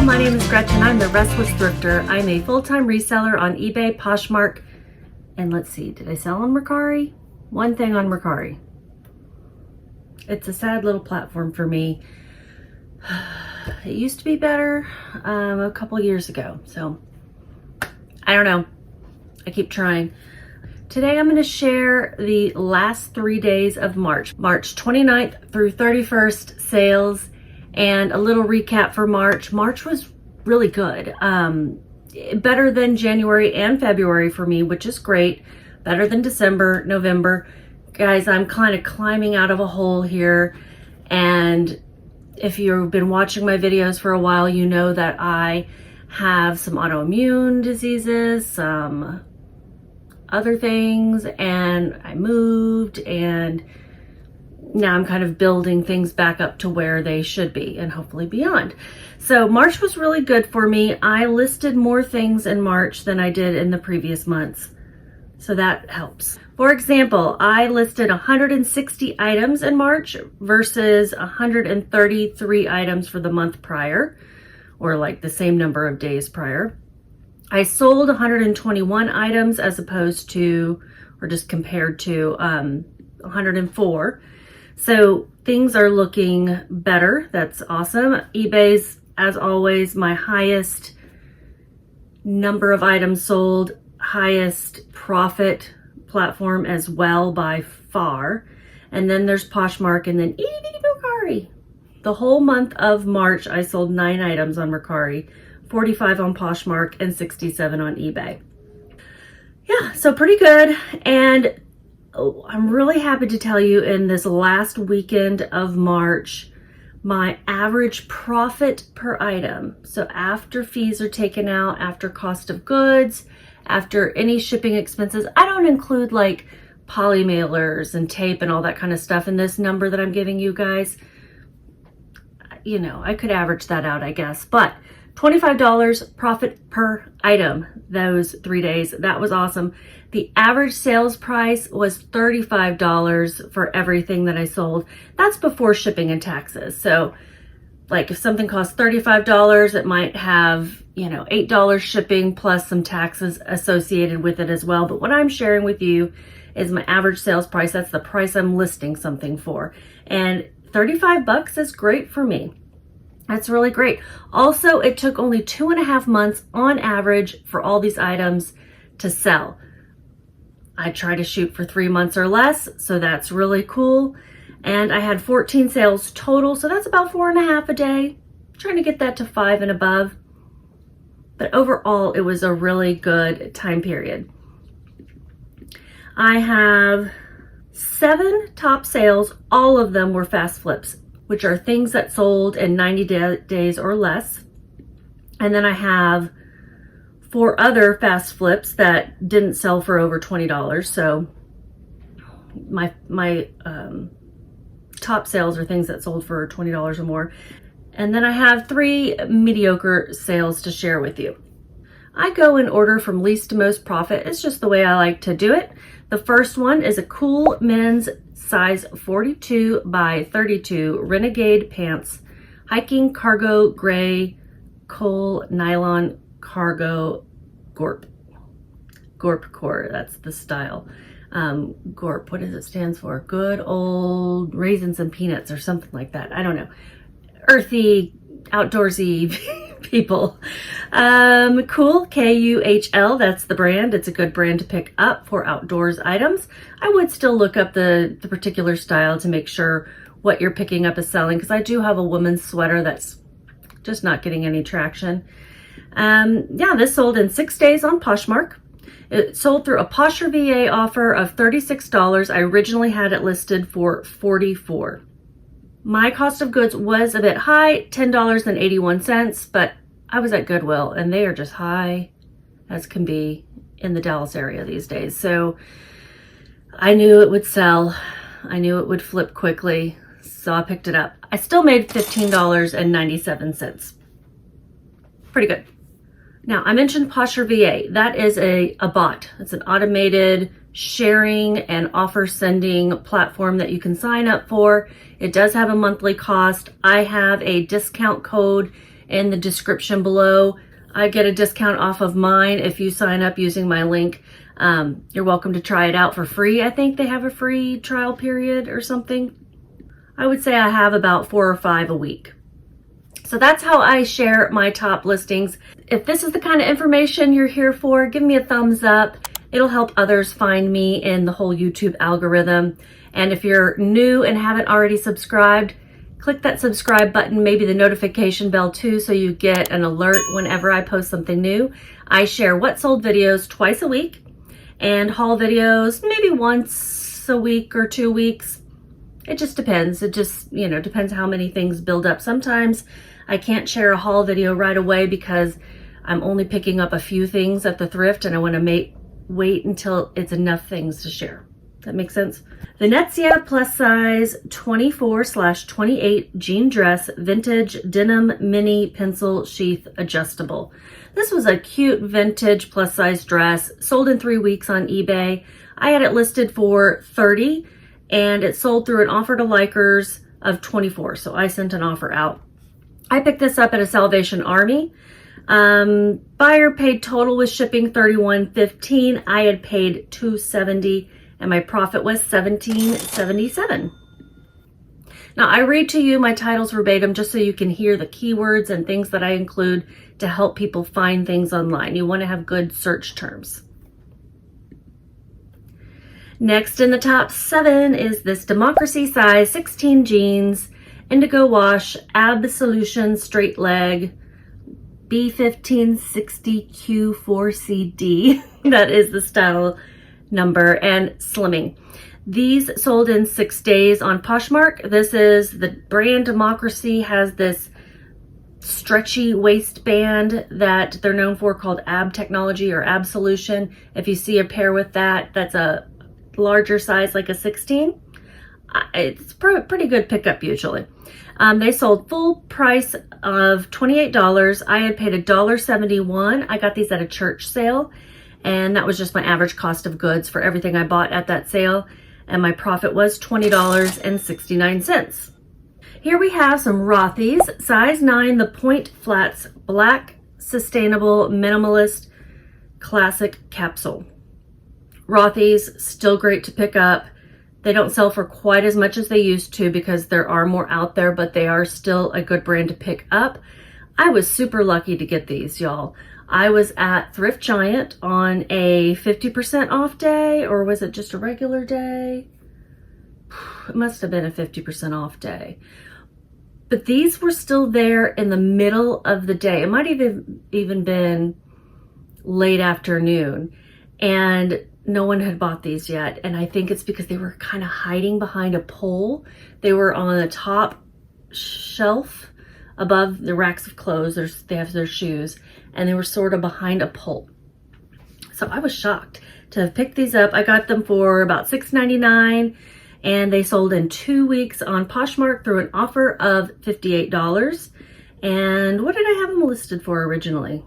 my name is Gretchen. I'm the Restless Thrifter. I'm a full-time reseller on eBay, Poshmark, and let's see, did I sell on Mercari? One thing on Mercari. It's a sad little platform for me. It used to be better a couple years ago, so I don't know. I keep trying. Today I'm going to share the last 3 days of March 29th through 31st sales, and a little recap for March. March was really good. Better than January and February for me, which is great. Better than December, November. Guys, I'm kind of climbing out of a hole here, and if you've been watching my videos for a while, you know that I have some autoimmune diseases, some other things, and I moved, and now I'm kind of building things back up to where they should be and hopefully beyond. So March was really good for me. I listed more things in March than I did in the previous months, so that helps. For example, I listed 160 items in March versus 133 items for the month prior, or like the same number of days prior. I sold 121 items as opposed to, or just compared to 104. So things are looking better. That's awesome. eBay's, as always, my highest number of items sold, highest profit platform as well by far. And then there's Poshmark, and then Mercari. The whole month of March, I sold 9 items on Mercari, 45 on Poshmark, and 67 on eBay. Yeah, so pretty good. And I'm really happy to tell you, in this last weekend of March, my average profit per item, so after fees are taken out, after cost of goods, after any shipping expenses, I don't include like poly mailers and tape and all that kind of stuff in this number that I'm giving you guys. You know, I could average that out, I guess, but $25 profit per item those 3 days. That was awesome. The average sales price was $35 for everything that I sold. That's before shipping and taxes. So like if something costs $35, it might have, you know, $8 shipping plus some taxes associated with it as well. But what I'm sharing with you is my average sales price. That's the price I'm listing something for. And 35 bucks is great for me. That's really great. Also, it took only 2.5 months on average for all these items to sell. I try to shoot for 3 months or less, so that's really cool. And I had 14 sales total, so that's about 4.5 a day. Trying to get that to 5 and above. But overall, it was a really good time period. I have 7 top sales. All of them were fast flips, which are things that sold in 90 days or less. And then I have 4 other fast flips that didn't sell for over $20. So my top sales are things that sold for $20 or more. And then I have 3 mediocre sales to share with you. I go in order from least to most profit. It's just the way I like to do it. The first one is a cool men's size 42 by 32 Renegade Pants, hiking cargo gray coal nylon cargo gorp core. That's the style. Gorp, what does it stand for? Good old raisins and peanuts or something like that. I don't know. Earthy, outdoorsy people. Cool, K-U-H-L, that's the brand. It's a good brand to pick up for outdoors items. I would still look up the particular style to make sure what you're picking up is selling, because I do have a woman's sweater that's just not getting any traction. Yeah, this sold in 6 days on Poshmark. It sold through a Posher VA offer of $36. I originally had it listed for $44. My cost of goods was a bit high, $10.81, but I was at Goodwill, and they are just high as can be in the Dallas area these days. So I knew it would sell. I knew it would flip quickly, so I picked it up. I still made $15.97. Pretty good. Now, I mentioned Posher VA. That is a bot. It's an automated sharing and offer sending platform that you can sign up for. It does have a monthly cost. I have a discount code in the description below. I get a discount off of mine if you sign up using my link. You're welcome to try it out for free. I think they have a free trial period or something. I would say I have about 4 or 5 a week. So that's how I share my top listings. If this is the kind of information you're here for, give me a thumbs up. It'll help others find me in the whole YouTube algorithm. And if you're new and haven't already subscribed, click that subscribe button, maybe the notification bell too, so you get an alert whenever I post something new. I share what sold videos twice a week and haul videos maybe once a week or 2 weeks. It just depends. It just, depends how many things build up. Sometimes I can't share a haul video right away because I'm only picking up a few things at the thrift and I want to wait until it's enough things to share. That makes sense? Venezia plus size 24/28 jean dress, vintage denim mini pencil sheath adjustable. This was a cute vintage plus size dress, sold in 3 weeks on eBay. I had it listed for $30 and it sold through an offer to likers of $24. So I sent an offer out. I picked this up at a Salvation Army. Buyer paid total with shipping $31.15. I had paid $2.70 and my profit was $17.77. Now I read to you my titles verbatim just so you can hear the keywords and things that I include to help people find things online. You want to have good search terms. Next in the top 7 is this Democracy size 16 jeans, indigo wash, Absolution straight leg, B1560Q4CD. That is the style number, and slimming. These sold in 6 days on Poshmark. This is the brand Democracy, has this stretchy waistband that they're known for called Ab Technology or Absolution. If you see a pair with that, that's a larger size, like a 16. It's pretty good pickup usually. They sold full price of $28. I had paid $1.71. I got these at a church sale, and that was just my average cost of goods for everything I bought at that sale, and my profit was $20.69. Here we have some Rothys, size 9, the point flats, black, sustainable, minimalist, classic capsule. Rothys, still great to pick up. They don't sell for quite as much as they used to because there are more out there, but they are still a good brand to pick up. I was super lucky to get these, y'all. I was at Thrift Giant on a 50% off day, or was it just a regular day? It must have been a 50% off day. But these were still there in the middle of the day. It might even been late afternoon, and no one had bought these yet. And I think it's because they were kind of hiding behind a pole. They were on the top shelf above the racks of clothes. They have their shoes, and they were sort of behind a pole. So I was shocked to have picked these up. I got them for about $6.99, and they sold in 2 weeks on Poshmark through an offer of $58. And what did I have them listed for originally?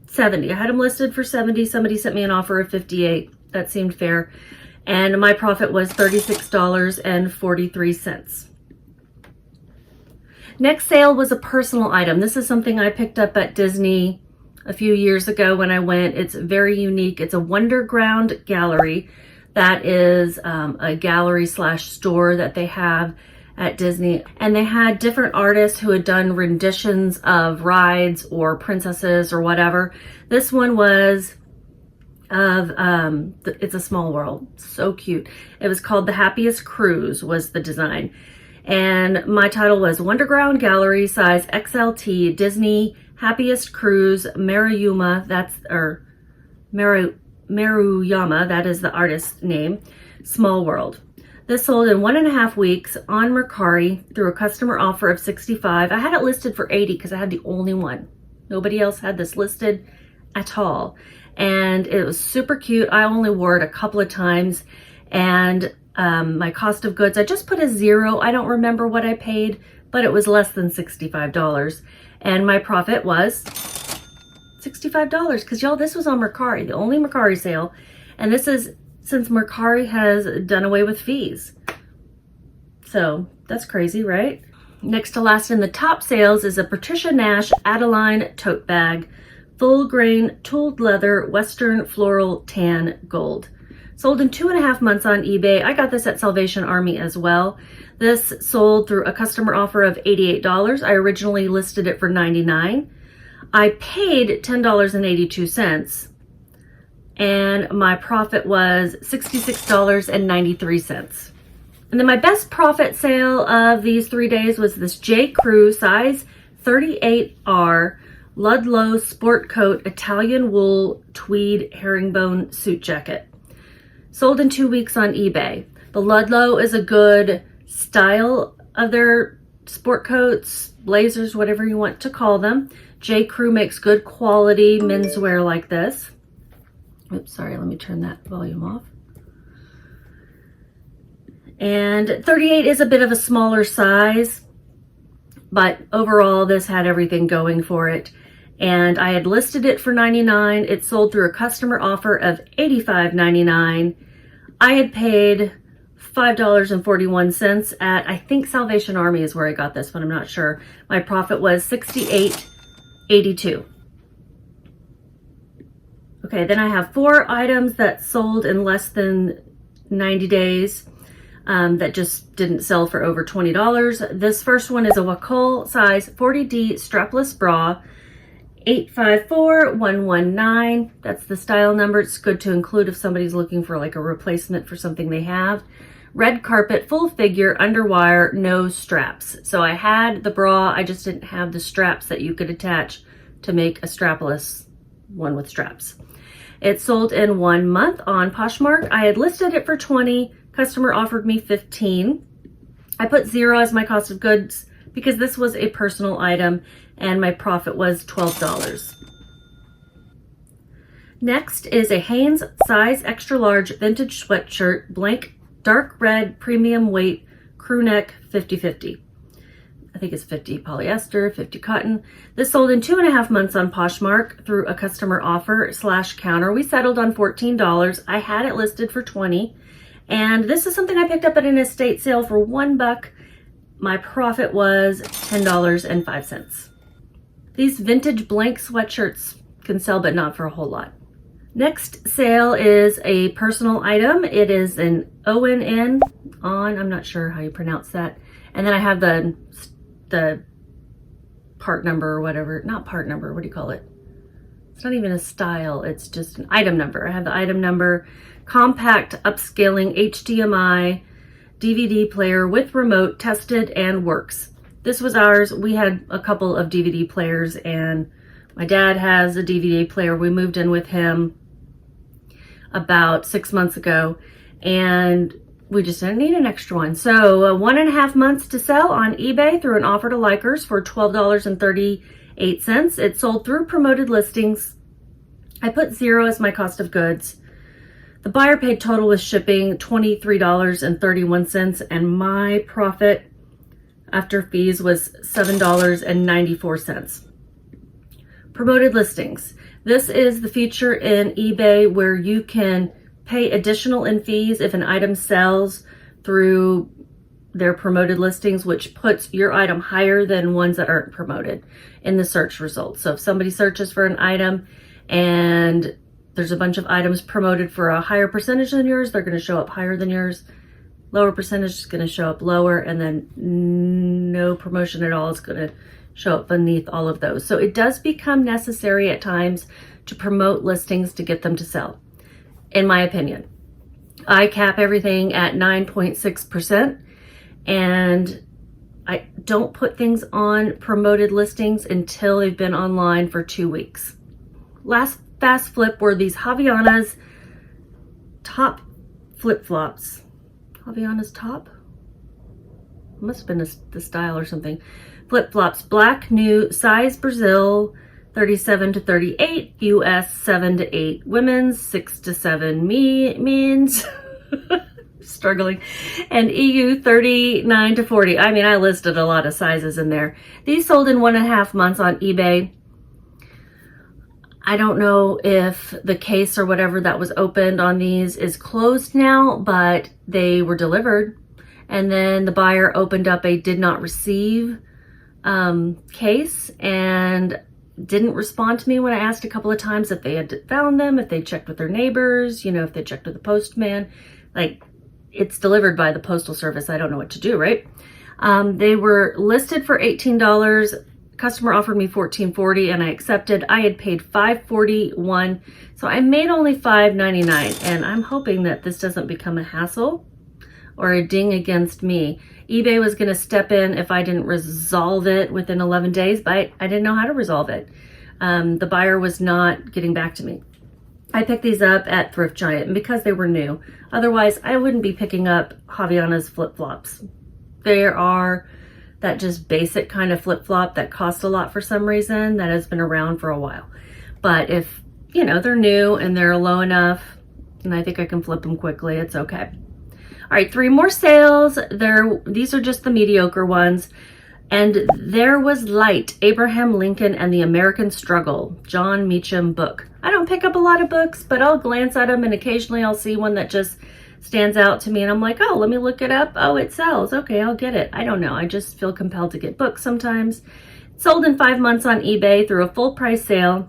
$70. I had them listed for $70. Somebody sent me an offer of $58. That seemed fair. And my profit was $36.43. Next sale was a personal item. This is something I picked up at Disney a few years ago when I went. It's very unique. It's a Wonderground Gallery. That is a gallery / store that they have at Disney. And they had different artists who had done renditions of rides or princesses or whatever. This one was of, It's a Small World. So cute. It was called The Happiest Cruise was the design. And my title was Wonderground Gallery, size XLT, Disney Happiest Cruise, Maruyama, Maruyama, that is the artist's name, Small World. This sold in 1.5 weeks on Mercari through a customer offer of $65. I had it listed for $80 because I had the only one. Nobody else had this listed at all. And it was super cute. I only wore it a couple of times. And my cost of goods, I just put a 0. I don't remember what I paid, but it was less than $65. And my profit was $65 because, y'all, this was on Mercari, the only Mercari sale. And this is since Mercari has done away with fees. So that's crazy, right? Next to last in the top sales is a Patricia Nash Adeline tote bag, full grain tooled leather, Western floral tan gold. Sold in 2.5 months on eBay. I got this at Salvation Army as well. This sold through a customer offer of $88. I originally listed it for $99. I paid $10.82 and my profit was $66.93. And then my best profit sale of these 3 days was this JCrew size 38R Ludlow sport coat Italian wool tweed herringbone suit jacket. Sold in 2 weeks on eBay. The Ludlow is a good style of their sport coats, blazers, whatever you want to call them. JCrew makes good quality menswear like this. Oops, sorry, let me turn that volume off. And 38 is a bit of a smaller size, but overall this had everything going for it. And I had listed it for $99. It sold through a customer offer of $85.99. I had paid $5.41 at, I think Salvation Army is where I got this, but I'm not sure. My profit was $68.82. Okay, then I have 4 items that sold in less than 90 days that just didn't sell for over $20. This first one is a Wacol size 40D strapless bra, 854119. That's the style number. It's good to include if somebody's looking for like a replacement for something they have. Red carpet, full figure, underwire, no straps. So I had the bra, I just didn't have the straps that you could attach to make a strapless one with straps. It sold in 1 month on Poshmark. I had listed it for $20. Customer offered me $15. I put 0 as my cost of goods because this was a personal item and my profit was $12. Next is a Hanes size extra large vintage sweatshirt, blank dark red premium weight crew neck 50/50. I think it's 50 polyester, 50 cotton. This sold in 2.5 months on Poshmark through a customer offer / counter. We settled on $14. I had it listed for $20. And this is something I picked up at an estate sale for $1. My profit was $10.05. These vintage blank sweatshirts can sell, but not for a whole lot. Next sale is a personal item. It is an ONN, I'm not sure how you pronounce that. And then I have the part number or whatever, not part number, what do you call it? It's not even a style, it's just an item number. I have the item number, compact upscaling HDMI DVD player with remote, tested and works. This was ours. We had a couple of DVD players and my dad has a DVD player. We moved in with him about 6 months ago and we just didn't need an extra one. So 1.5 months to sell on eBay through an offer to likers for $12.38. It sold through promoted listings. I put 0 as my cost of goods. The buyer paid total with shipping $23.31 and my profit after fees was $7.94. Promoted listings. This is the feature in eBay where you can pay additional in fees if an item sells through their promoted listings, which puts your item higher than ones that aren't promoted in the search results. So if somebody searches for an item and there's a bunch of items promoted for a higher percentage than yours, they're going to show up higher than yours. Lower percentage is going to show up lower, and then no promotion at all is going to show up beneath all of those. So it does become necessary at times to promote listings to get them to sell, in my opinion. I cap everything at 9.6%, and I don't put things on promoted listings until they've been online for 2 weeks. Last fast flip were these Havana's Top Flipflops. Havana's Top? Must have been the style or something. Flip-flops, black, new, size Brazil, 37 to 38, US 7 to 8, women's 6 to 7, men's, struggling, and EU 39 to 40. I mean, I listed a lot of sizes in there. These sold in 1.5 months on eBay. I don't know if the case or whatever that was opened on these is closed now, but they were delivered And then the buyer opened up a did not receive case and didn't respond to me when I asked a couple of times if they had found them, if they checked with their neighbors, you know, if they checked with the postman. Like, it's delivered by the postal service. I don't know what to do, right? They were listed for $18. Customer offered me $14.40 and I accepted. I had paid $5.41, so I made only $5.99, and I'm hoping that this doesn't become a hassle or a ding against me. eBay was going to step in if I didn't resolve it within 11 days, but I didn't know how to resolve it. The buyer was not getting back to me. I picked these up at Thrift Giant, and because they were new, otherwise I wouldn't be picking up Havana's flip-flops. There are that just basic kind of flip-flop that cost a lot for some reason, that has been around for a while. But if, you know, they're new and they're low enough, and I think I can flip them quickly, it's okay. All right, 3 more sales. These are just the mediocre ones. And there was Light, Abraham Lincoln and the American Struggle, John Meacham book. I don't pick up a lot of books, but I'll glance at them and occasionally I'll see one that just stands out to me and I'm like, oh, let me look it up. Oh, it sells. Okay, I'll get it. I don't know. I just feel compelled to get books sometimes. Sold in 5 months on eBay through a full price sale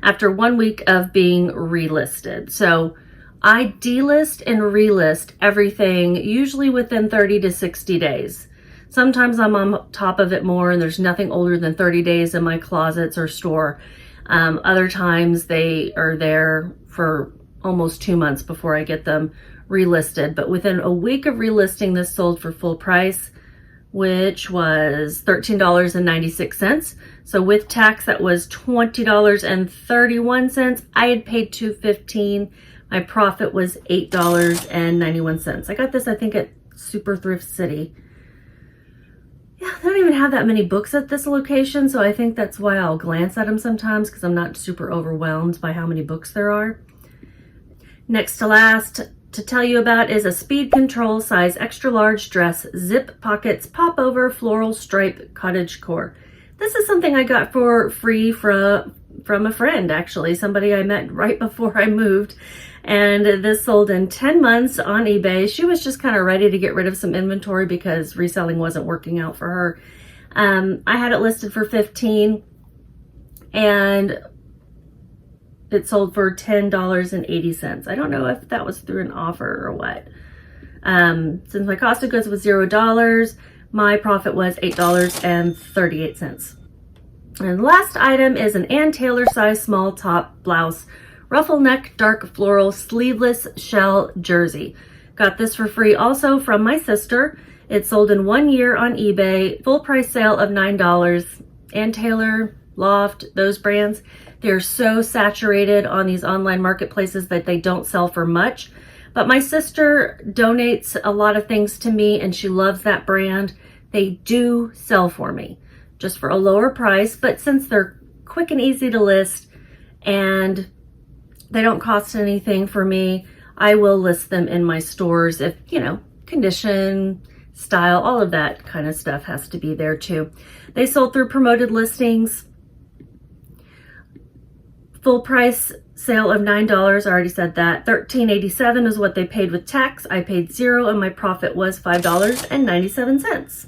after 1 week of being relisted. So I delist and relist everything usually within 30 to 60 days. Sometimes I'm on top of it more and there's nothing older than 30 days in my closets or store. Other times they are there for almost 2 months before I get them relisted. But within a week of relisting, this sold for full price, which was $13.96. So with tax, that was $20.31. I had paid $2.15. My profit was $8.91. I got this, I think, at Super Thrift City. Yeah, they don't even have that many books at this location, so I think that's why I'll glance at them sometimes, because I'm not super overwhelmed by how many books there are. Next to last to tell you about is a Speed Control size extra large dress, zip pockets, pop over, floral stripe, cottage core. This is something I got for free from a friend, actually, somebody I met right before I moved. And this sold in 10 months on eBay. She was just kind of ready to get rid of some inventory because reselling wasn't working out for her. I had it listed for $15 and it sold for $10.80. I don't know if that was through an offer or what. Since my cost of goods was $0, my profit was $8.38. And the last item is an Ann Taylor size small top blouse, ruffle neck, dark floral, sleeveless shell jersey. Got this for free also from my sister. It sold in 1 year on eBay, full price sale of $9. Ann Taylor, Loft, those brands, they're so saturated on these online marketplaces that they don't sell for much. But my sister donates a lot of things to me and she loves that brand. They do sell for me, just for a lower price. But since they're quick and easy to list and they don't cost anything for me, I will list them in my stores if, you know, condition, style, all of that kind of stuff has to be there too. They sold through promoted listings. Full price sale of $9, I already said that. $13.87 is what they paid with tax. I paid $0 and my profit was $5.97.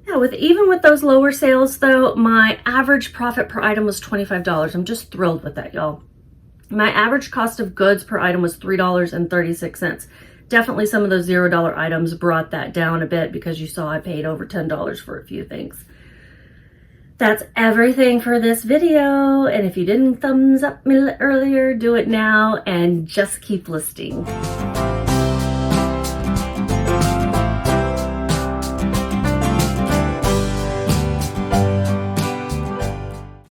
Yeah, even with those lower sales though, my average profit per item was $25. I'm just thrilled with that, y'all. My average cost of goods per item was $3.36. Definitely some of those $0 items brought that down a bit because you saw I paid over $10 for a few things. That's everything for this video. And if you didn't thumbs up me earlier, do it now and just keep listing.